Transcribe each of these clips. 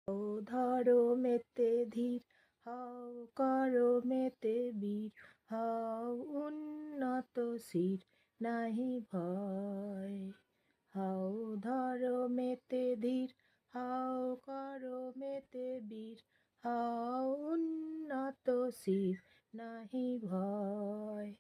ও ধরো মেতে ধীর, হও করো মেতে বীর, হও উন্নত শির, নাহি ভয়। হও ধরো মেতে ধীর, হও করো মেতে বীর, হও উন্নত শির, নাহি ভয়।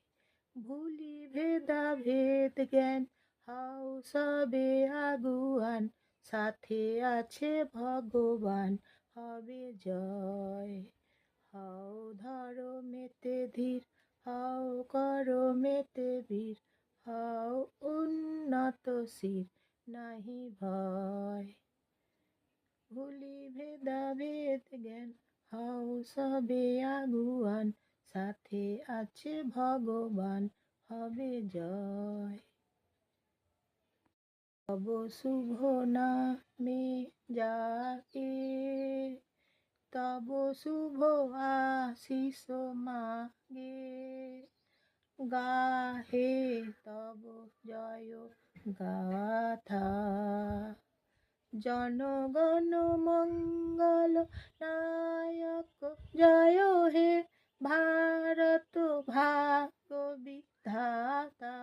ভুলি ভেদা ভেদ জ্ঞান, হও সবে আগুয়ান, সাথে আছে ভগবান, হবে জয়। হও ধরো মেতে ধীর, হও করো মেতে বীর, হও উন্নত শির, নাহি ভয়। ভুলি ভেদা ভেদ জ্ঞান, হও সবে আগুয়ান, সাথে আছে ভগবান, হবে জয়। তব শুভ নামে যাকে, তব শুভ আশিস মাগে, গাহে তব জয় গাথা। জনগণ মঙ্গল নায়ক জয় হে, ভারত ভাগ্য বিধাতা।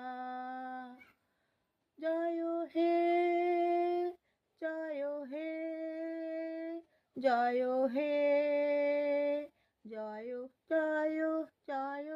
জয় হে, জয় হে, জয় হে, জয় জয় জয়